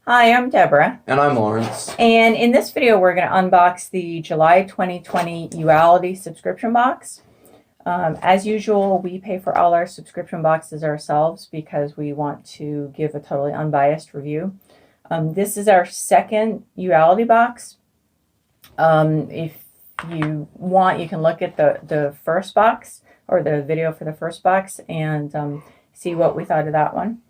Hi, I'm Deborah. And I'm Lawrence. And in this video, we're going to unbox the July 2020 YouAlity subscription box. As usual, we pay for all our subscription boxes ourselves because we want to give a totally unbiased review. This is our second YouAlity box. If you want, you can look at the first box or the video for the first box and see what we thought of that one.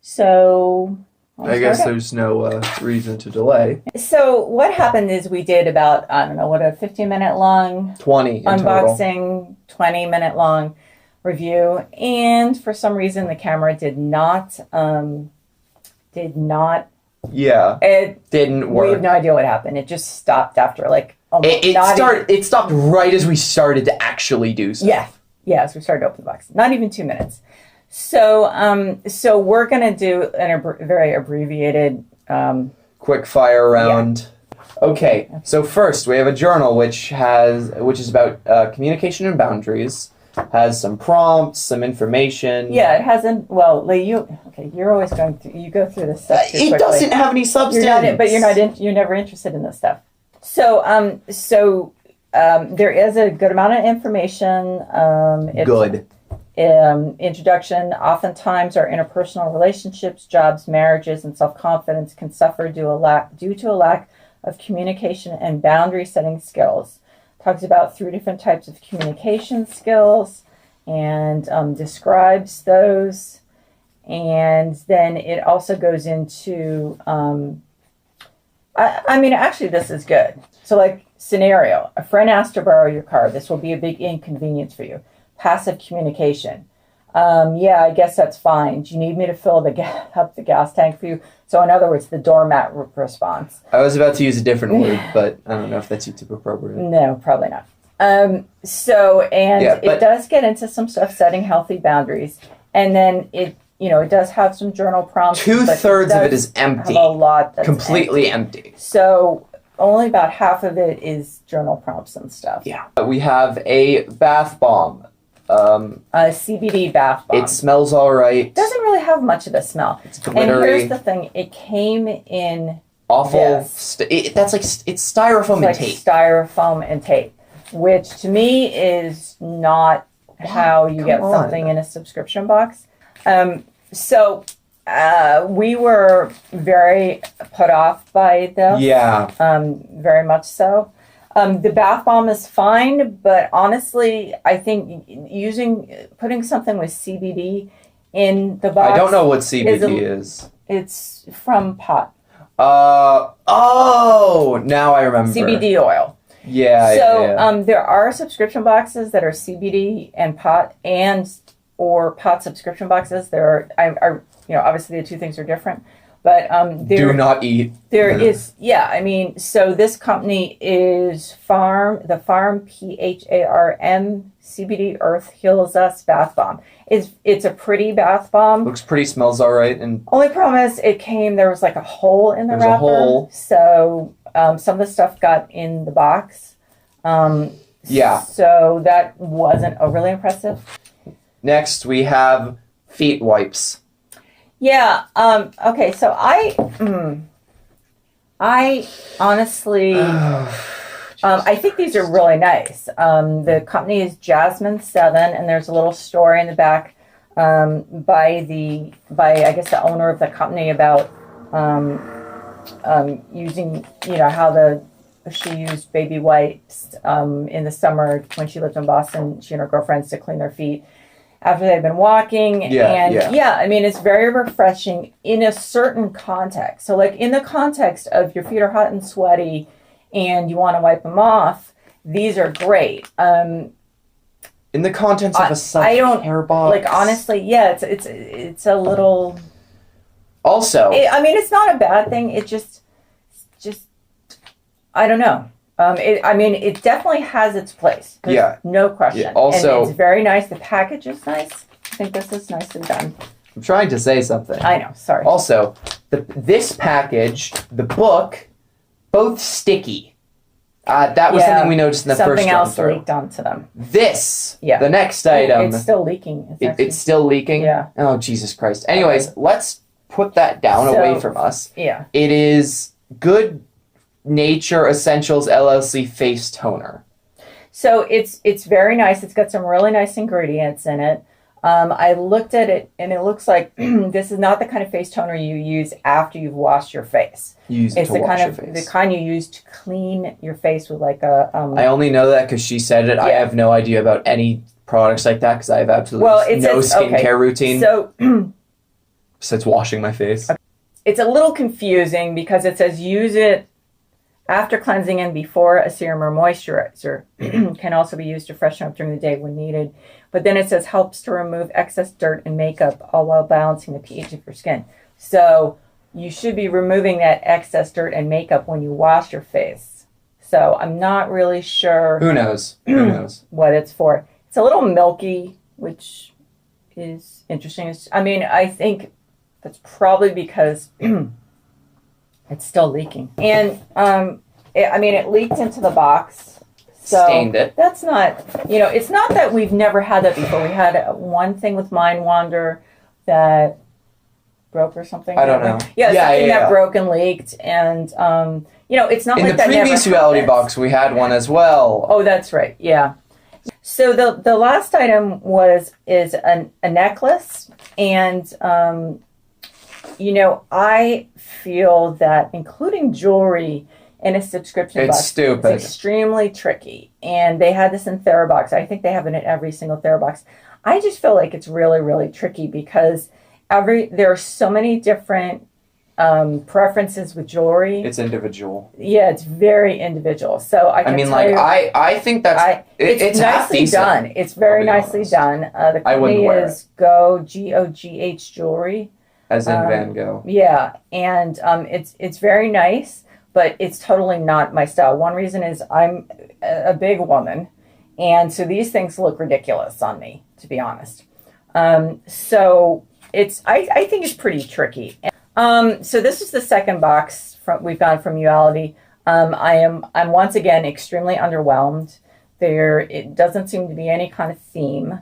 So I guess there's no reason to delay. So what happened is we did about, I don't know, what, a 15-minute long 20 in unboxing, 20-minute long review, and for some reason the camera did not. Yeah, it didn't work. We have no idea what happened. It just stopped after like almost. It stopped right as we started to actually do stuff. Yeah, as we started to open the box. Not even 2 minutes. So, so we're gonna do a very abbreviated, quick fire round. Yeah. Okay, so first we have a journal which is about communication and boundaries. Has some prompts, some information. Yeah, it hasn't. Well, Lee, you're always going through. You go through this stuff too quickly. It doesn't have any substance. You're never interested in this stuff. So, there is a good amount of information. Good. Introduction. Oftentimes our interpersonal relationships, jobs, marriages, and self-confidence can suffer due to a lack of communication and boundary setting skills. Talks about 3 different types of communication skills and describes those. And then it also goes into, actually this is good. So like scenario, a friend asked to borrow your car. This will be a big inconvenience for you. Passive communication. Yeah, I guess that's fine. Do you need me to fill up the gas tank for you? So in other words, the doormat response. I was about to use a different word, but I don't know if that's YouTube appropriate. No, probably not. It does get into some stuff, setting healthy boundaries. And then it does have some journal prompts. 2/3 of it is empty. A lot that's completely empty. So only about half of it is journal prompts and stuff. Yeah. We have a bath bomb. A CBD bath bomb. It smells all right. It doesn't really have much of a smell. It's glittery. And here's the thing: it came in awful. It's styrofoam and tape. Styrofoam and tape, which to me is not how you get something in a subscription box. We were very put off by this. Yeah. Very much so. The bath bomb is fine, but honestly, I think putting something with CBD in the box. I don't know what CBD is. It's from pot. Now I remember. CBD oil. Yeah. So there are subscription boxes that are CBD and pot or pot subscription boxes. There are obviously the two things are different. But do not eat. There is, so this company is the Farm PHARM CBD Earth Heals Us Bath Bomb. It's a pretty bath bomb. Looks pretty, smells all right. And only problem is there was like a hole in the wrapper. There's a hole. So some of the stuff got in the box. Yeah. So that wasn't overly impressive. Next we have feet wipes. Yeah. Okay. So I honestly, I think these are really nice. The company is Jasmine 7, and there's a little story in the back by I guess the owner of the company about using how she used baby wipes in the summer when she lived in Boston. She and her girlfriends to clean their feet after they've been walking. It's very refreshing in a certain context. So like in the context of your feet are hot and sweaty and you want to wipe them off, these are great. In the contents of a self-care box. Like honestly, yeah, it's a little. Also, it's not a bad thing. It just I don't know. It definitely has its place. Yeah. No question. Yeah, also, and it's very nice. The package is nice. I think this is nicely done. I'm trying to say something. I know, sorry. Also, this package, the book, both sticky. That was something we noticed in the first run through. Something else leaked onto them. The next item. It's still leaking. It's still leaking? Yeah. Oh, Jesus Christ. Anyways, let's put that down away from us. Yeah. It is Good Nature Essentials LLC Face Toner. So it's very nice. It's got some really nice ingredients in it. I looked at it, and it looks like this is not the kind of face toner you use after you've washed your face. It's the kind you use to clean your face with like a. I only know that because she said it. Yeah. I have no idea about any products like that because I have absolutely no skincare routine. So besides washing my face. It's a little confusing because it says use it after cleansing and before a serum or moisturizer. Can also be used to freshen up during the day when needed. But then it says helps to remove excess dirt and makeup, all while balancing the pH of your skin. So you should be removing that excess dirt and makeup when you wash your face. So I'm not really sure. Who knows? Who knows what it's for? It's a little milky, which is interesting. I mean, I think that's probably because it's still leaking. And it leaked into the box. So stained it. That's not, it's not that we've never had that before. We had one thing with Mind Wander that broke or something. I don't know. Yeah, something that broke and leaked. And, it's not in like the previous YouAlity box, we had one as well. Oh, that's right. Yeah. So the last item is a necklace. And, I feel that including jewelry in a subscription box stupid. It's extremely tricky. And they had this in TheraBox. I think they have it in every single TheraBox. I just feel like it's really, really tricky because there are so many different preferences with jewelry. It's individual. Yeah, it's very individual. So I think that's it's nicely done. It's very nicely done. The company is G-O-G-H Jewelry. As in Van Gogh. Yeah, and it's very nice, but it's totally not my style. One reason is I'm a big woman, and so these things look ridiculous on me, to be honest. So I think it's pretty tricky. So this is the second box we've gotten from YouAlity. I'm once again extremely underwhelmed. It doesn't seem to be any kind of theme.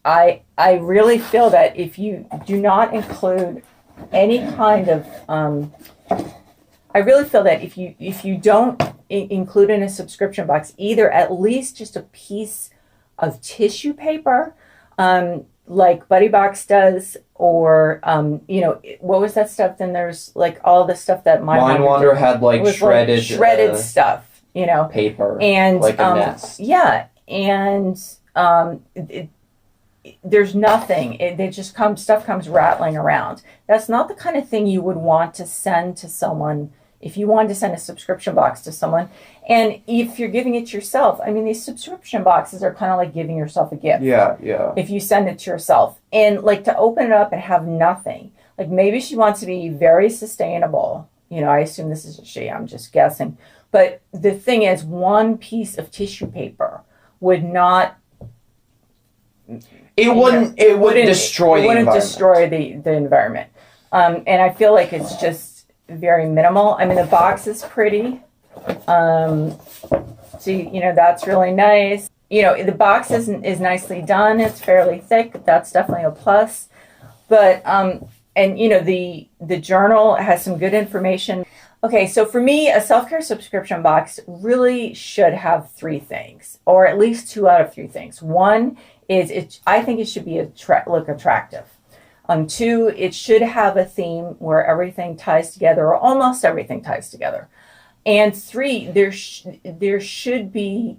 I really feel that if you do not include any kind of, I really feel that if you don't include in a subscription box either at least just a piece of tissue paper, like Buddy Box does, or what was that stuff? Then there's like all the stuff that Mind Wander had like shredded stuff, paper, and like a nest. Yeah, and there's nothing. Stuff comes rattling around. That's not the kind of thing you would want to send to someone if you wanted to send a subscription box to someone. And if you're giving it to yourself, I mean, these subscription boxes are kind of like giving yourself a gift. Yeah, yeah. If you send it to yourself. And like to open it up and have nothing. Like maybe she wants to be very sustainable. I assume this is a she. I'm just guessing. But the thing is, one piece of tissue paper would not... It wouldn't destroy the environment. Destroy the environment. And I feel like it's just very minimal. I mean, the box is pretty. So, that's really nice. The box is nicely done. It's fairly thick. That's definitely a plus. But, the journal has some good information. Okay, so for me, a self-care subscription box really should have three things, or at least 2 out of 3 things. One is I think it should be look attractive. 2, it should have a theme where everything ties together, or almost everything ties together. And 3, they should be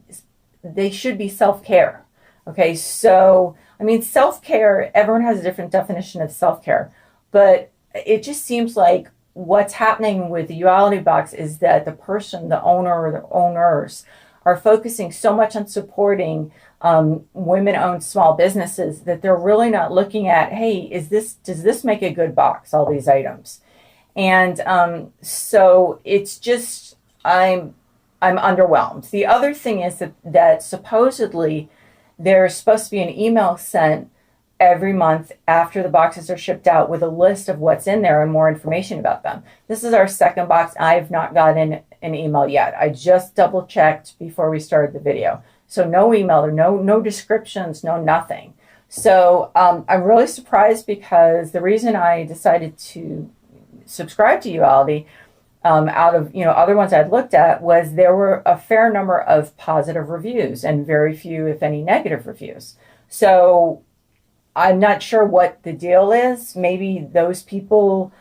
self-care. Okay, so I mean, self-care, everyone has a different definition of self-care, but it just seems like what's happening with the YouAlity box is that the owner or the owners are focusing so much on supporting women-owned small businesses that they're really not looking at, hey, does this make a good box, all these items? And so it's just, I'm underwhelmed. The other thing is that supposedly there's supposed to be an email sent every month after the boxes are shipped out with a list of what's in there and more information about them. This is our second box. I have not gotten an email yet. I just double checked before we started the video. So no email, or no descriptions, no nothing. So I'm really surprised because the reason I decided to subscribe to YouAlity out of other ones I'd looked at was there were a fair number of positive reviews and very few, if any, negative reviews. So I'm not sure what the deal is. Maybe those people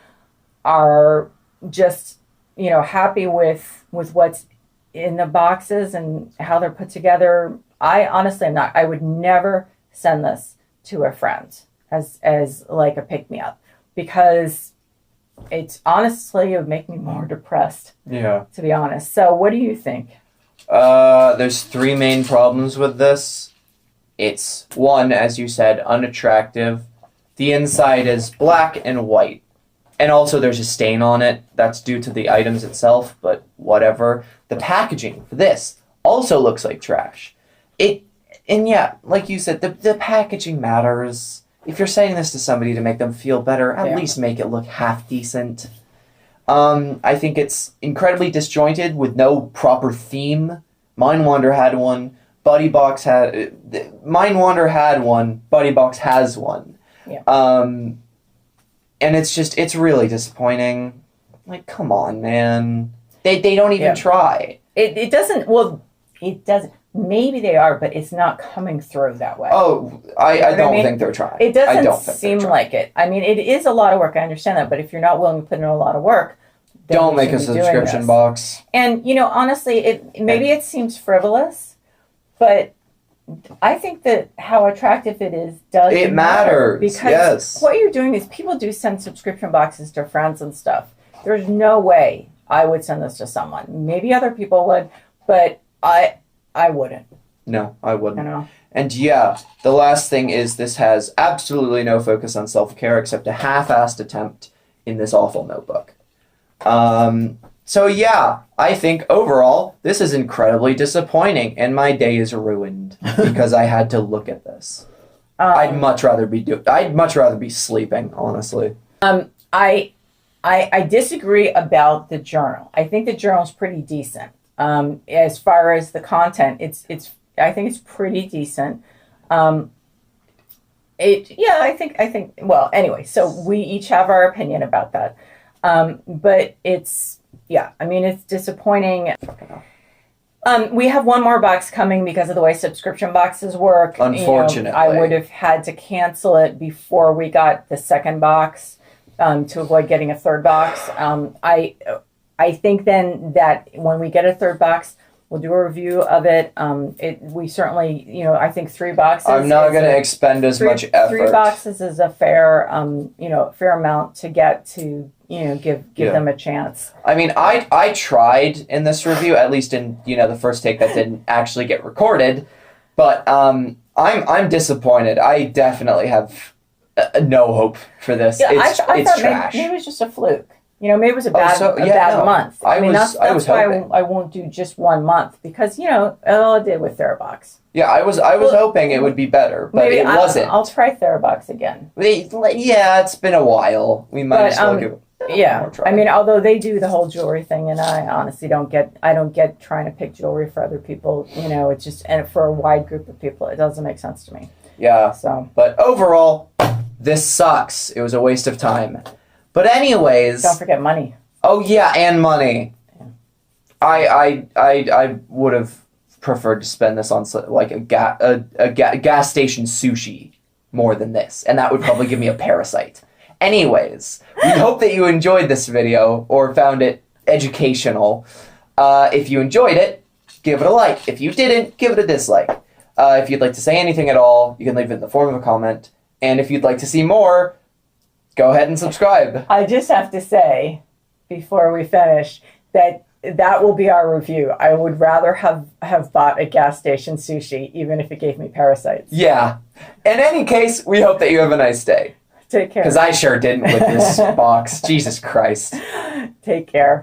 are just happy with what's in the boxes and how they're put together. I honestly am not. I would never send this to a friend as like a pick me up, because it's honestly, it would make me more depressed. Yeah. To be honest. So what do you think? There's three main problems with this. It's one, as you said, unattractive. The inside is black and white. And also there's a stain on it. That's due to the items itself, but whatever. The packaging for this also looks like trash. And yeah, like you said, the packaging matters. If you're saying this to somebody to make them feel better, at least make it look half decent. I think it's incredibly disjointed with no proper theme. Mindwander had one. Buddybox had... Mindwander had one. Buddybox has one. Yeah. And it's really disappointing. Like, come on, man. They don't even try. It doesn't. Maybe they are, but it's not coming through that way. Oh, I don't think they're trying. It doesn't seem like it. I mean, it is a lot of work. I understand that. But if you're not willing to put in a lot of work, then don't make a subscription box. And, honestly, it seems frivolous, but I think that how attractive it is does matter. Because what you're doing is people do send subscription boxes to friends and stuff. There's no way I would send this to someone. Maybe other people would, but I wouldn't. No, I wouldn't. I know. And yeah, the last thing is this has absolutely no focus on self-care except a half-assed attempt in this awful notebook. So yeah, I think overall this is incredibly disappointing and my day is ruined because I had to look at this. I'd much rather be sleeping, honestly. I disagree about the journal. I think the journal's pretty decent. As far as the content, I think it's pretty decent. I think well, anyway, so we each have our opinion about that. But it's disappointing. We have one more box coming because of the way subscription boxes work. Unfortunately. I would have had to cancel it before we got the second box, to avoid getting a third box. I think then that when we get a third box, we'll do a review of it. We certainly, I think 3 boxes. I'm not going to expend as much effort. 3 boxes is a fair, fair amount to get to, give them a chance. I mean, I tried in this review, at least in the first take that didn't actually get recorded, but I'm disappointed. I definitely have no hope for this. Yeah, it's I thought trash. Maybe it was just a fluke. Maybe it was a bad month. That's why I won't do just 1 month because all I did with Therabox. Yeah, I was hoping it would be better, but it wasn't. I'll try Therabox again. Yeah, it's been a while. We might as well give it more try. I mean, although they do the whole jewelry thing, and I honestly don't get trying to pick jewelry for other people. It's just, and for a wide group of people, it doesn't make sense to me. Yeah. So, but overall, this sucks. It was a waste of time. But anyways, don't forget money. Oh yeah, and money. Yeah. I would have preferred to spend this on like a gas station sushi more than this, and that would probably give me a parasite. Anyways, we hope that you enjoyed this video or found it educational. If you enjoyed it, give it a like. If you didn't, give it a dislike. If you'd like to say anything at all, you can leave it in the form of a comment. And if you'd like to see more, go ahead and subscribe. I just have to say, before we finish, that will be our review. I would rather have bought a gas station sushi, even if it gave me parasites. Yeah. In any case, we hope that you have a nice day. Take care. Because I sure didn't with this box. Jesus Christ. Take care.